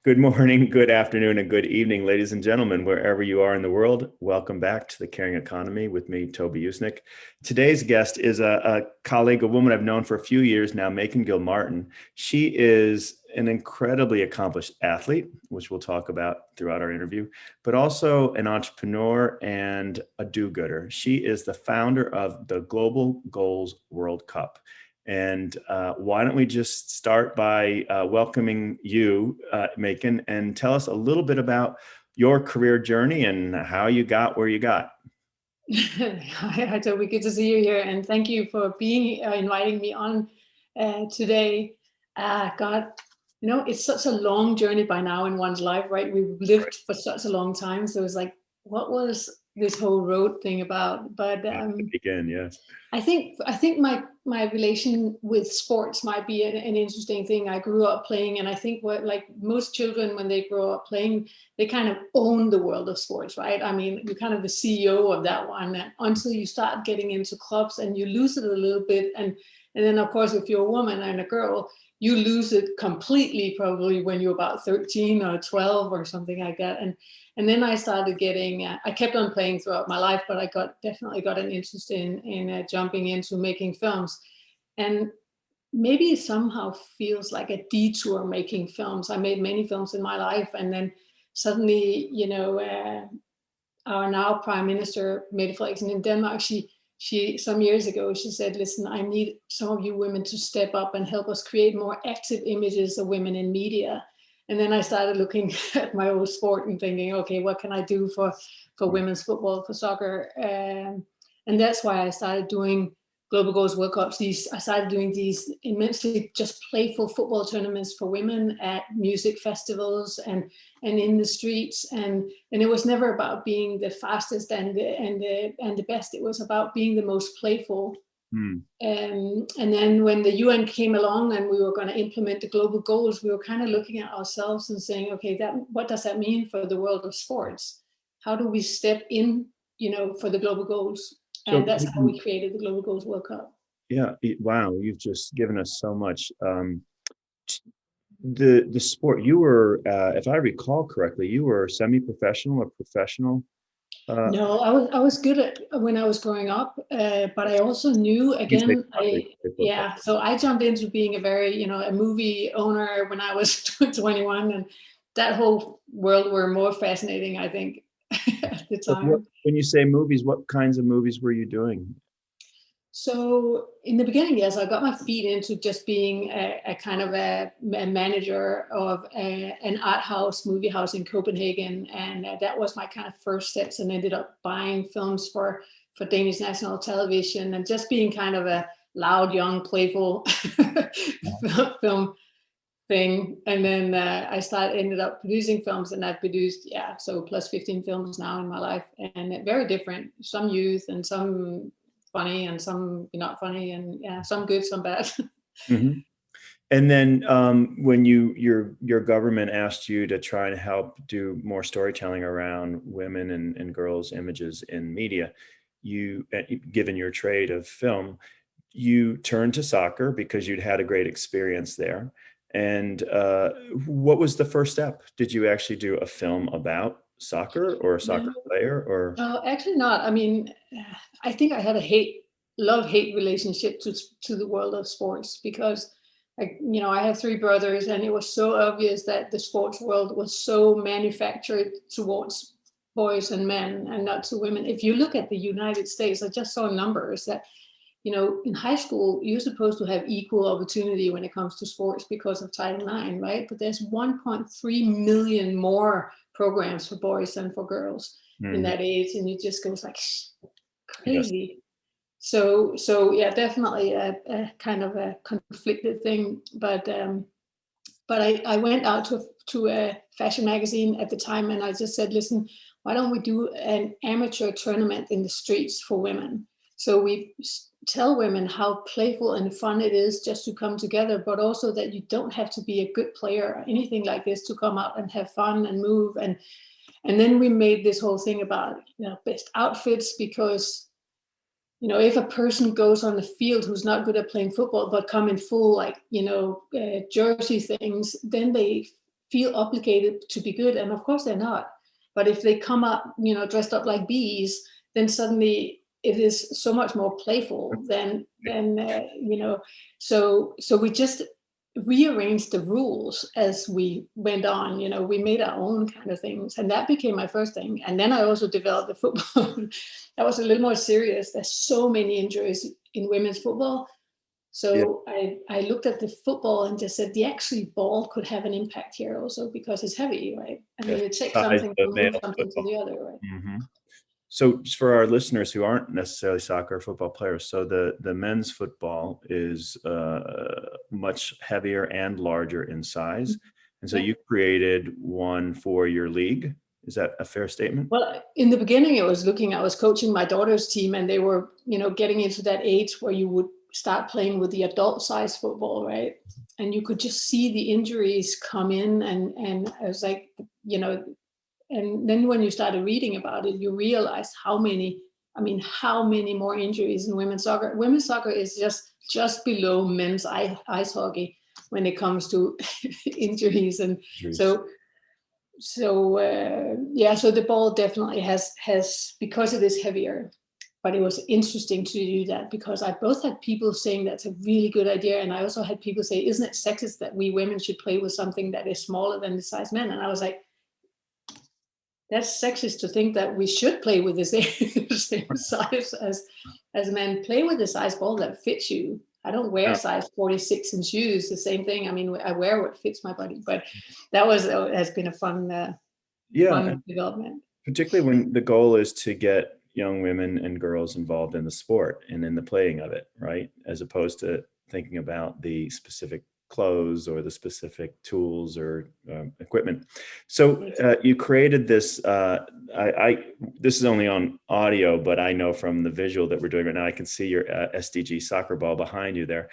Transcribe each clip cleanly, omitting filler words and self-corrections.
Good morning, good afternoon, and good evening, ladies and gentlemen, wherever you are in the world. Welcome back to The Caring Economy with me, Toby Usnik. Today's guest is a colleague, a woman I've known for a few years now, Majken Gilmartin. She is an incredibly accomplished athlete, which we'll talk about throughout our interview, but also an entrepreneur and a do-gooder. She is the founder of the Global Goals World Cup. And why don't we just start by welcoming you, Majken, and tell us a little bit about your career journey and how you got where you got. Hi, Toby. Good to see you here, and thank you for inviting me on today. God, it's such a long journey by now in one's life, right? We've lived for such a long time, so it's like, what was this whole road thing about? But Begin, yes. I think my relation with sports might be an interesting thing. I grew up playing, and I think what, like most children, when they grow up playing, they kind of own the world of sports, right? I mean, you're kind of the CEO of that one until you start getting into clubs and you lose it a little bit, and then of course, if you're a woman and a girl, you lose it completely probably when you're about 13 or 12 or something like that. And then I started getting, I kept on playing throughout my life, but I definitely got an interest in jumping into making films. And maybe it somehow feels like a detour making films. I made many films in my life. And then suddenly, our now Prime Minister, Mette Frederiksen in Denmark, she some years ago, she said, listen, I need some of you women to step up and help us create more active images of women in media. And then I started looking at my old sport and thinking, okay, what can I do for women's football, for soccer? And that's why I started doing Global Goals World Cups. I started doing these immensely just playful football tournaments for women at music festivals and in the streets. And it was never about being the fastest and the best. It was about being the most playful. And then when the UN came along and we were going to implement the global goals, we were kind of looking at ourselves and saying, okay, what does that mean for the world of sports? How do we step in, for the global goals? And that's how we created the Global Goals World Cup. Yeah, wow, you've just given us so much. The sport, you were, if I recall correctly, you were semi-professional or professional? No, I was good at when I was growing up, but I also knew again. So I jumped into being a very a movie owner when I was 21, and that whole world were more fascinating, I think, at the time. When you say movies, what kinds of movies were you doing? So in the beginning, yes, I got my feet into just being a kind of a manager of an art house, movie house in Copenhagen. And that was my kind of first steps, and ended up buying films for Danish national television and just being kind of a loud, young, playful film thing. And then I ended up producing films, and I've produced, so plus 15 films now in my life, and very different, some youth and some funny and some not funny, and some good, some bad. Mm-hmm. And then when your government asked you to try and help do more storytelling around women and girls' images in media, you, given your trade of film, you turned to soccer because you'd had a great experience there. And what was the first step? Did you actually do a film about soccer or a soccer player, or? Actually not. I mean, I think I had a love-hate relationship to the world of sports, because I have three brothers, and it was so obvious that the sports world was so manufactured towards boys and men and not to women. If you look at the United States, I just saw numbers that in high school, you're supposed to have equal opportunity when it comes to sports because of Title IX, right? But there's 1.3 million more programs for boys than for girls in that age, and it just goes like crazy. Yes. So yeah, definitely a kind of a conflicted thing. But I went out to a fashion magazine at the time, and I just said, listen, why don't we do an amateur tournament in the streets for women? So we tell women how playful and fun it is just to come together, but also that you don't have to be a good player or anything like this to come out and have fun and move. And then we made this whole thing about best outfits, because if a person goes on the field who's not good at playing football but come in full jersey things, then they feel obligated to be good, and of course they're not. But if they come up, dressed up like bees, then suddenly it is so much more playful than So we just rearranged the rules as we went on. We made our own kind of things, and that became my first thing. And then I also developed the football. That was a little more serious. There's so many injuries in women's football. So I looked at the football and just said the actually ball could have an impact here also, because it's heavy, right? I mean, it takes something to move something to the other, right? Mm-hmm. So for our listeners who aren't necessarily soccer or football players, so the men's football is much heavier and larger in size. And so you created one for your league. Is that a fair statement? Well, in the beginning, I was coaching my daughter's team, and they were, getting into that age where you would start playing with the adult size football, right? And you could just see the injuries come in, and I was like, and then when you started reading about it, you realized how many more injuries in women's soccer. Women's soccer is just below men's ice hockey when it comes to injuries. And so the ball definitely has, because it is heavier. But it was interesting to do that, because I both had people saying that's a really good idea, and I also had people say, isn't it sexist that we women should play with something that is smaller than the size men? And I was like, that's sexist to think that we should play with the same size as men. Play with the size ball that fits you. I don't wear size 46 in shoes, the same thing. I mean, I wear what fits my body, but that has been a fun development. Particularly when the goal is to get young women and girls involved in the sport and in the playing of it, right? As opposed to thinking about the specific clothes or the specific tools or equipment. So you created this, this is only on audio, but I know from the visual that we're doing right now, I can see your SDG soccer ball behind you there.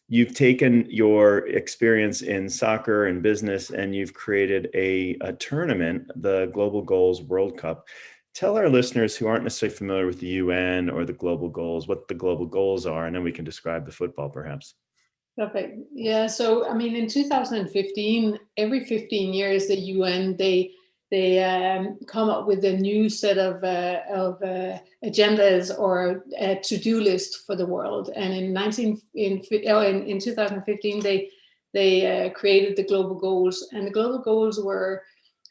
You've taken your experience in soccer and business, and you've created a tournament, the Global Goals World Cup. Tell our listeners who aren't necessarily familiar with the UN or the global goals, what the global goals are, and then we can describe the football perhaps. Perfect. Yeah. So, I mean, in 2015, every 15 years, the UN, they come up with a new set of agendas or a to-do list for the world. And in 2015, they created the global goals, and the global goals were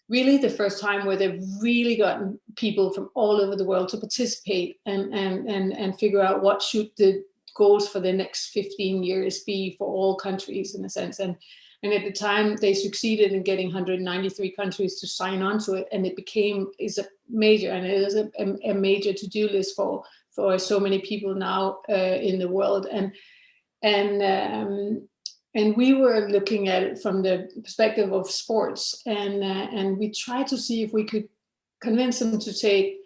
really the first time where they've really gotten people from all over the world to participate and figure out what should the goals for the next 15 years be for all countries, in a sense. And at the time, they succeeded in getting 193 countries to sign on to it, and it is a major to-do list for so many people now in the world. And we were looking at it from the perspective of sports, and we tried to see if we could convince them to take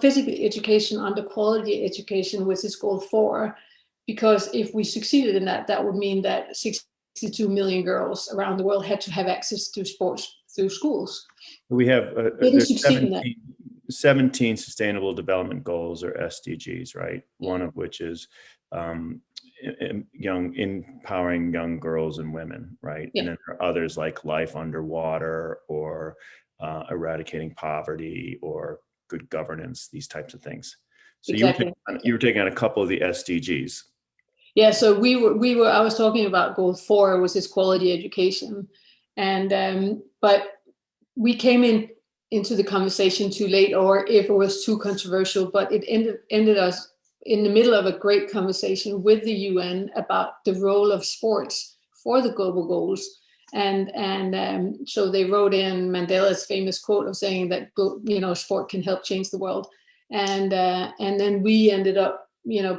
physical education under quality education, which is goal 4, because if we succeeded in that, that would mean that 62 million girls around the world had to have access to sports through schools. We have 17 sustainable development goals, or SDGs, right? One of which is empowering young girls and women, right? Yeah. And then there are others like life underwater, or eradicating poverty, or good governance, these types of things. So exactly. you were taking on a couple of the SDGs. Yeah, so I was talking about goal 4, which is quality education. And but we came into the conversation too late, or if it was too controversial, but it ended us in the middle of a great conversation with the UN about the role of sports for the global goals. And so they wrote in Mandela's famous quote of saying that, sport can help change the world. And then we ended up,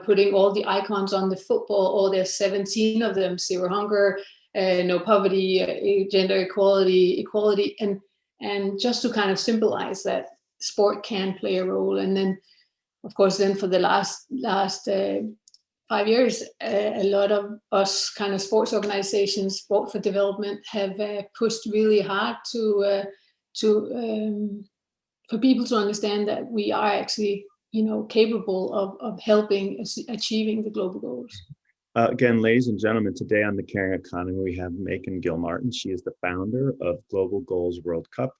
putting all the icons on the football, all there's 17 of them: zero hunger, no poverty, gender equality, and just to kind of symbolize that sport can play a role. And then, of course, for the last 5 years, a lot of us kind of sports organizations, Sport for Development, have pushed really hard for people to understand that we are actually, capable of helping achieving the global goals. Again, ladies and gentlemen, today on the Caring Economy, we have Majken Gilmartin. She is the founder of Global Goals World Cup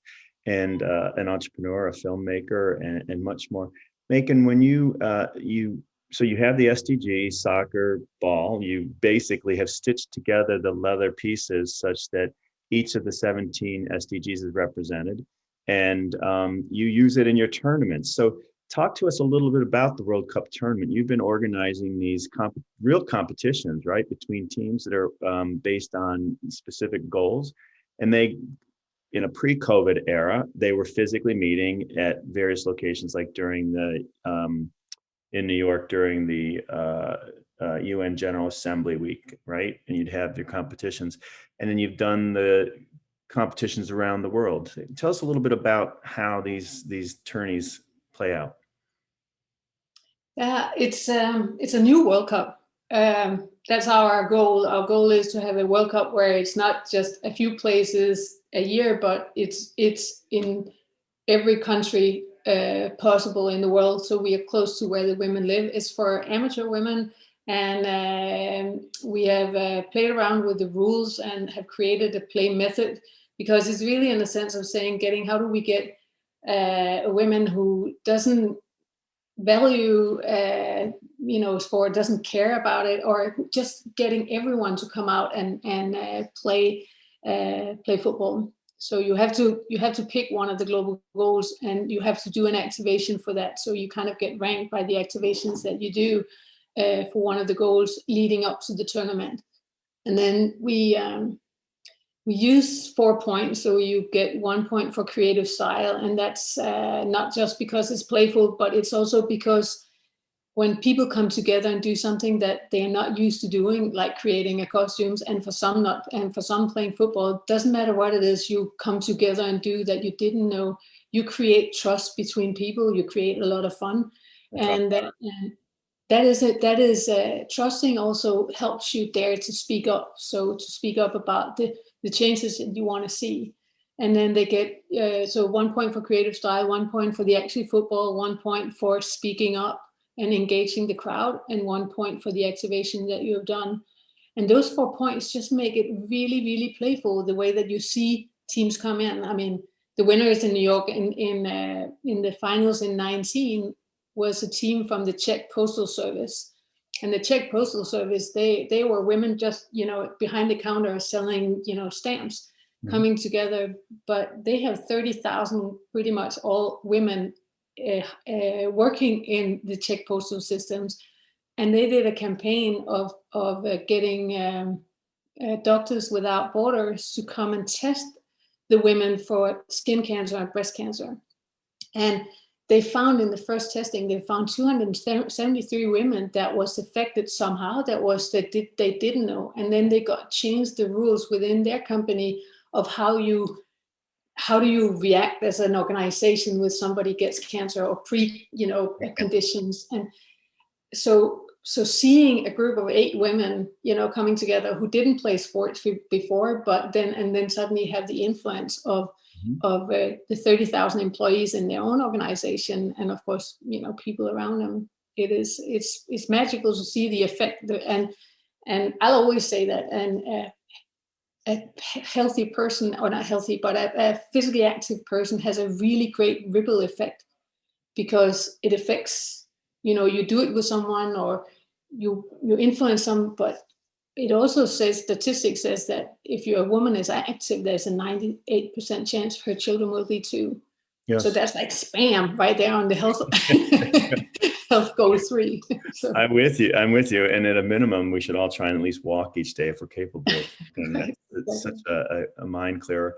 and an entrepreneur, a filmmaker, and much more. Majken, when you have the SDG soccer ball, you basically have stitched together the leather pieces such that each of the 17 SDGs is represented, and you use it in your tournaments. So talk to us a little bit about the World Cup tournament. You've been organizing these real competitions, right, between teams that are based on specific goals. And they, in a pre-COVID era, they were physically meeting at various locations, like during the, in New York, during the UN General Assembly week, right? And you'd have your competitions. And then you've done the competitions around the world. Tell us a little bit about how these tourneys play out. Yeah, it's a new World Cup. That's our goal. Our goal is to have a World Cup where it's not just a few places a year, but it's in every country possible in the world. So we are close to where the women live. It's for amateur women, and we have played around with the rules and have created a play method, because it's really in the sense of saying, how do we get a women who doesn't value sport, doesn't care about it, or just getting everyone to come out and play football. So you have to pick one of the global goals, and you have to do an activation for that. So you kind of get ranked by the activations that you do for one of the goals leading up to the tournament. And then we use 4 points, so you get 1 point for creative style, and that's not just because it's playful, but it's also because when people come together and do something that they are not used to doing, like creating a costumes, and for some not, and for some playing football, it doesn't matter what it is you come together and do that you didn't know, you create trust between people, you create a lot of fun. And that is trusting also helps you dare to speak up. So to speak up about the changes that you want to see. And then they get, so 1 point for creative style, 1 point for the actually football, 1 point for speaking up and engaging the crowd, and 1 point for the activation that you have done. And those 4 points just make it really, really playful, the way that you see teams come in. I mean, the winners in New York in the finals in 19 was a team from the Czech Postal Service. And the Czech Postal Service, they were women just, behind the counter selling, stamps, coming together. But they have 30,000, pretty much all women working in the Czech postal systems. And they did a campaign of getting Doctors Without Borders to come and test the women for skin cancer and breast cancer. And they found in the first testing, they found 273 women that was affected somehow, they didn't know. And then they changed the rules within their company of how do you react as an organization when somebody gets cancer or conditions. And so seeing a group of 8 women, coming together who didn't play sports before, but then suddenly have the influence of the 30,000 employees in their own organization, and of course, people around them. It's magical to see the effect. And I'll always say that. And a healthy person, or not healthy, but a physically active person has a really great ripple effect, because it affects, you do it with someone, or you influence them, but it also says, statistics says that if a woman is active, there's a 98% chance her children will be too. Yes. So that's like spam right there on the health health goal 3. So. I'm with you. And at a minimum, we should all try and at least walk each day if we're capable. And it's such a mind clearer.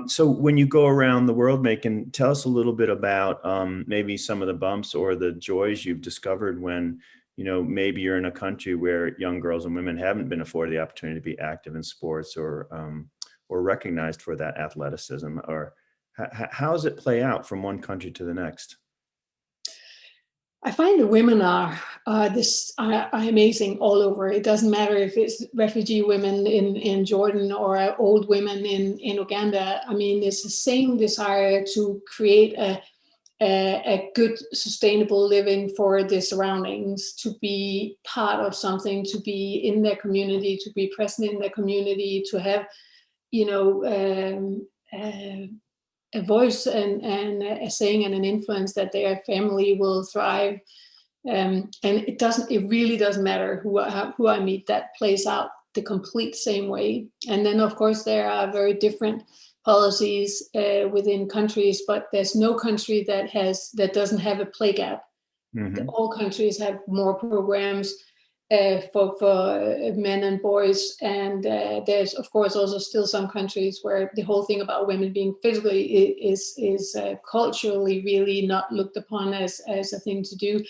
So when you go around the world, Majken, tell us a little bit about maybe some of the bumps or the joys you've discovered when, maybe you're in a country where young girls and women haven't been afforded the opportunity to be active in sports or recognized for that athleticism. Or how does it play out from one country to the next? I find the women are amazing all over. It doesn't matter if it's refugee women in Jordan or old women in Uganda. I mean, it's the same desire to create a good sustainable living for the surroundings, to be part of something, to be in their community, to be present in their community, to have, a voice and a saying and an influence that their family will thrive. And it really doesn't matter who I meet, that plays out the complete same way. And then of course there are very different policies within countries, but there's no country that doesn't have a play gap. Mm-hmm. All countries have more programs for men and boys, and there's of course also still some countries where the whole thing about women being physically is culturally really not looked upon as a thing to do.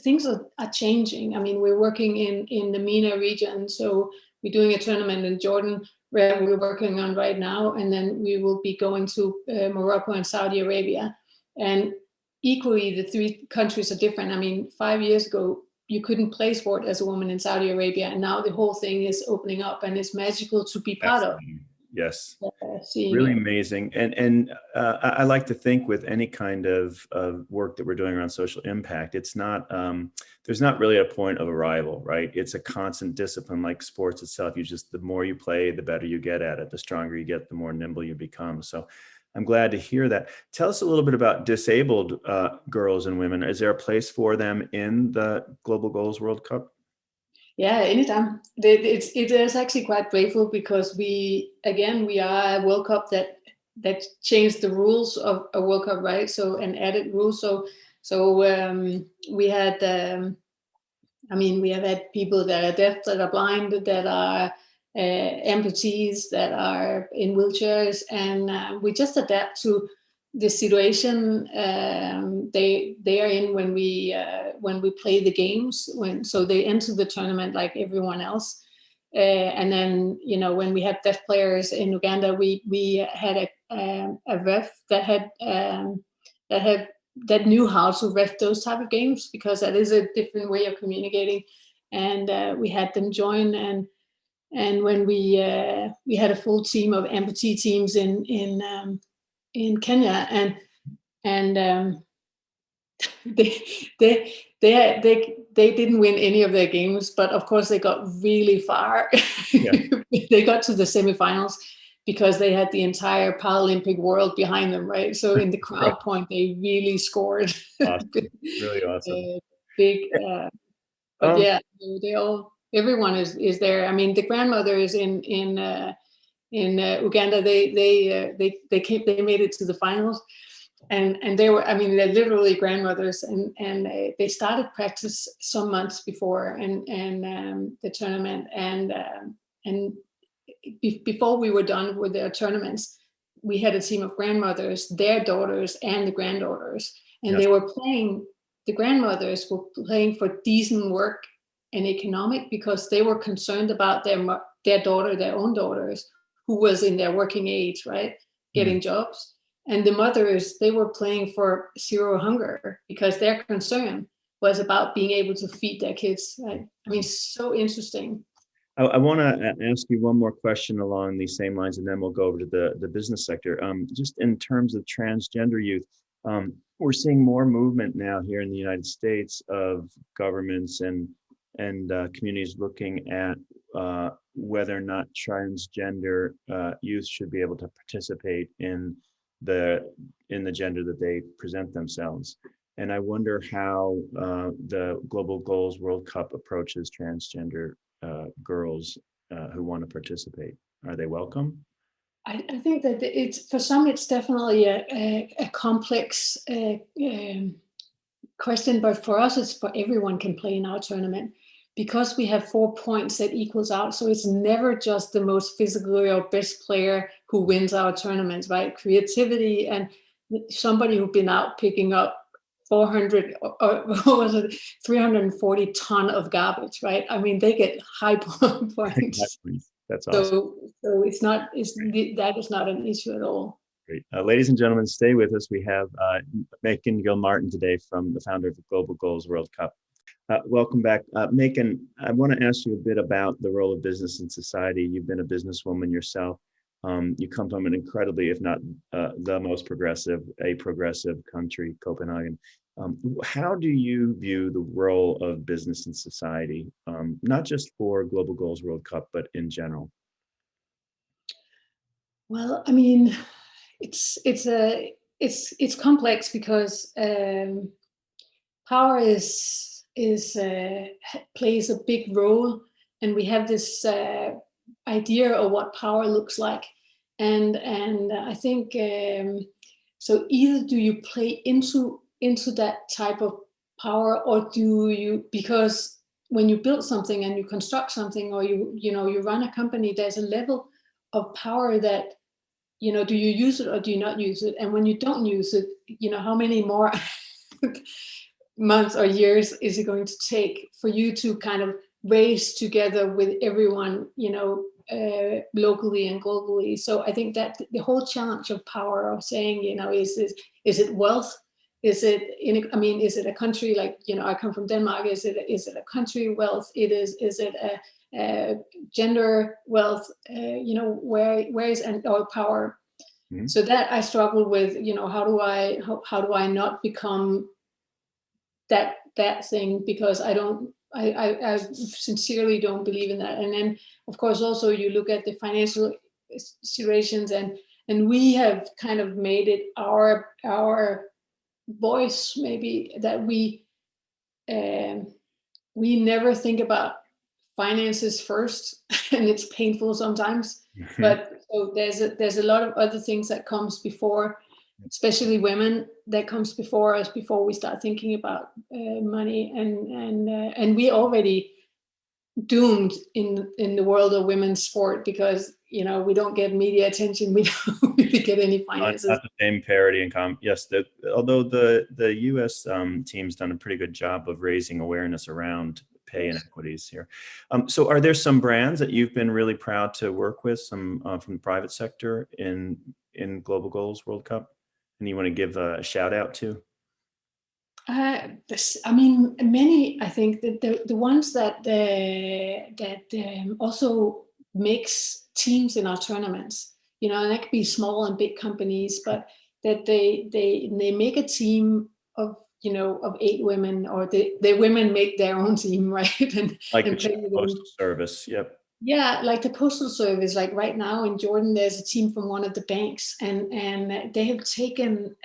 Things are changing. I mean, we're working in the MENA region, so we're doing a tournament in Jordan where we're working on right now, and then we will be going to Morocco and Saudi Arabia, and equally the three countries are different. I mean, 5 years ago you couldn't play sport as a woman in Saudi Arabia, and now the whole thing is opening up, and it's magical to be part of. Yes, seeing really it. amazing. And I like to think with any kind of work that we're doing around social impact, it's not there's not really a point of arrival, right? It's a constant discipline, like sports itself. The more you play, the better you get at it. The stronger you get, the more nimble you become. So I'm glad to hear that. Tell us a little bit about disabled girls and women. Is there a place for them in the Global Goals World Cup? Yeah, anytime. It is actually quite grateful because we are a World Cup that changed the rules of a World Cup, right? So, and added rules. So we had, we have had people that are deaf, that are blind, that are amputees, that are in wheelchairs, and we just adapt to the situation they are in when we play the games. So they enter the tournament like everyone else, and then when we had deaf players in Uganda, we had a ref that knew how to ref those type of games, because that is a different way of communicating, and we had them join. And when we had a full team of amputee teams in Kenya, and they didn't win any of their games, but of course they got really far. Yeah. They got to the semifinals because they had the entire Paralympic world behind them, right? So in the crowd Right. point, they really scored. Awesome. Really awesome. Big, but yeah, everyone is there. I mean, the grandmothers in Uganda, they made it to the finals, and they were, they're literally grandmothers, and they started practice some months before and the tournament, and before we were done with their tournaments, we had a team of grandmothers, their daughters and the granddaughters, and Yes. they were playing. The grandmothers were playing for decent work and economic, because they were concerned about their own daughters, who was in their working age, right, getting jobs. And the mothers, they were playing for zero hunger, because their concern was about being able to feed their kids, right? I mean, so interesting. I want to ask you one more question along these same lines, and then we'll go over to the business sector. Just in terms of transgender youth, we're seeing more movement now here in the United States of governments and communities looking at whether or not transgender youth should be able to participate in the gender that they present themselves. And I wonder how the Global Goals World Cup approaches transgender girls who want to participate. Are they welcome? I think that for some it's definitely a complex question, but for us it's for everyone can play in our tournament, because we have 4 points that equals out. So it's never just the most physically or best player who wins our tournaments, right? Creativity and somebody who's been out picking up 400 or what was it, 340 ton of garbage, right? I mean, they get high points. That's awesome. So that is not an issue at all. Great. Ladies and gentlemen, stay with us. We have Majken Gilmartin today, from the founder of the Global Goals World Cup. Welcome back. Majken, I want to ask you a bit about the role of business in society. You've been a businesswoman yourself. You come from an incredibly, if not the most progressive, a progressive country, Copenhagen. How do you view the role of business in society, not just for Global Goals World Cup, but in general? Well, I mean, it's complex because power plays a big role, and we have this idea of what power looks like, and I think so. Either do you play into that type of power, or do you, because when you build something and you construct something, or you run a company, there's a level of power that, do you use it or do you not use it? And when you don't use it, how many more months or years is it going to take for you to kind of race together with everyone, locally and globally? So I think that the whole challenge of power, of saying, is it wealth? Is it is it a country like, I come from Denmark? Is it a country wealth? Is it a gender wealth? Where is or power? Mm-hmm. So that I struggle with. How do I not become that thing, because I sincerely don't believe in that. And then of course also you look at the financial situations, and we have kind of made it our voice, maybe, that we never think about finances first, and it's painful sometimes. Mm-hmm. But so there's a lot of other things that comes before, especially women, that comes before us, before we start thinking about money, and we already doomed in the world of women's sport, because we don't get media attention, we don't really get any finances. Not the same parity in yes, although the U.S. Team's done a pretty good job of raising awareness around pay inequities here. So are there some brands that you've been really proud to work with, some from the private sector in Global Goals World Cup, and you want to give a shout out to? Many. I think that the ones that also makes teams in our tournaments, and that could be small and big companies, but that they make a team of 8 women, or the women make their own team, right? And like and the Postal Service, yep. Yeah, like the Postal Service. Like right now in Jordan, there's a team from one of the banks, and they have taken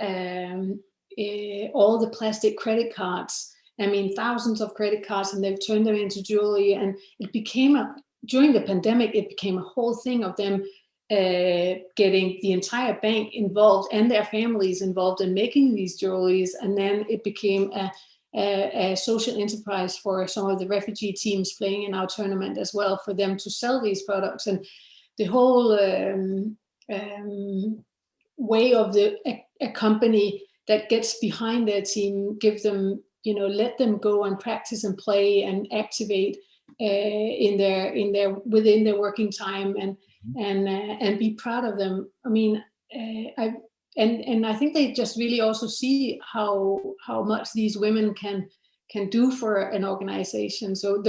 all the plastic credit cards, thousands of credit cards, and they've turned them into jewelry. And it became during the pandemic, it became a whole thing of them getting the entire bank involved and their families involved in making these jewelries. And then it became a social enterprise for some of the refugee teams playing in our tournament as well, for them to sell these products. And the whole way of a company that gets behind their team, give them, let them go and practice and play and activate within their working time, and be proud of them. I think they just really also see how much these women can do for an organization. So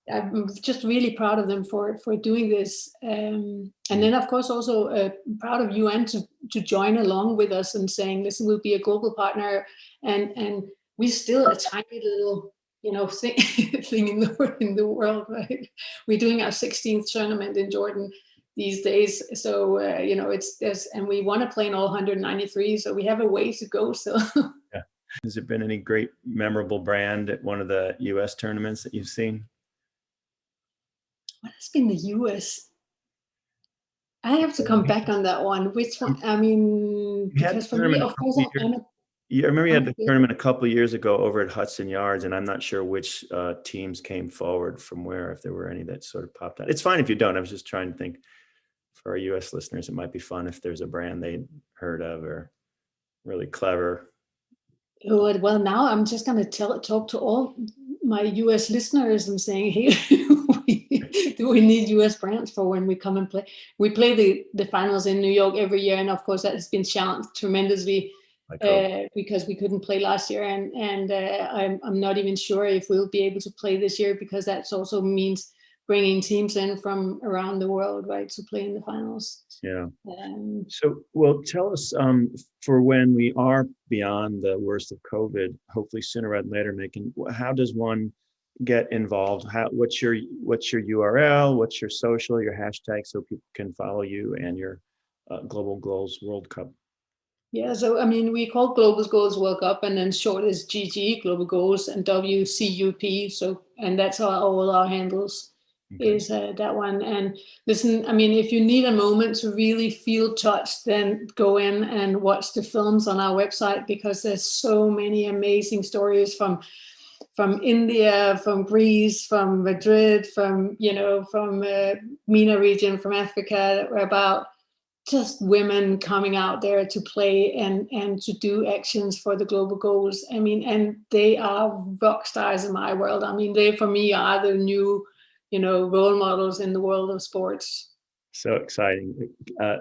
I'm just really proud of them for doing this. And then of course also proud of UN to join along with us and saying, listen, we'll be a global partner, and we're still a tiny little thing in the world, right? We're doing our 16th tournament in Jordan these days, so and we want to play in all 193, so we have a way to go still. Yeah. Has there been any great memorable brand at one of the US tournaments that you've seen? What has been the US? I have to come back on that one. Which one? Because for me, of course, I remember you had the tournament a couple of years ago over at Hudson Yards, and I'm not sure which teams came forward from where, if there were any that sort of popped out. It's fine if you don't. I was just trying to think, for our US listeners, it might be fun if there's a brand they heard of or really clever. Well, now I'm just going to talk to all my US listeners and saying, hey, do we need US brands for when we come and play? We play the finals in New York every year, and of course that has been challenged tremendously because we couldn't play last year, and I'm not even sure if we'll be able to play this year, because that also means bringing teams in from around the world, right, to play in the finals. Yeah. So, well, tell us for when we are beyond the worst of COVID, hopefully sooner rather than later, Majken, how does one get involved? What's your URL? What's your social, your hashtag, so people can follow you and your Global Goals World Cup? Yeah, so I mean, we call Global Goals World Cup, and then short is GG, Global Goals, and WCUP. So, and that's all our handles. Okay. Is that one. And listen, I mean, if you need a moment to really feel touched, then go in and watch the films on our website, because there's so many amazing stories from India, from Greece, from Madrid, from MENA region, from Africa, about just women coming out there to play and to do actions for the global goals. I mean, and they are rock stars in my world. I mean, they, for me, are the new, role models in the world of sports. So exciting.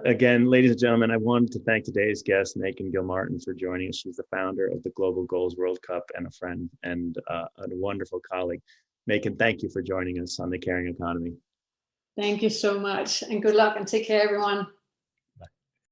Again, ladies and gentlemen, I wanted to thank today's guest, Majken Gilmartin, for joining us. She's the founder of the Global Goals World Cup and a friend and a wonderful colleague. Majken, thank you for joining us on The Caring Economy. Thank you so much, and good luck, and take care, everyone.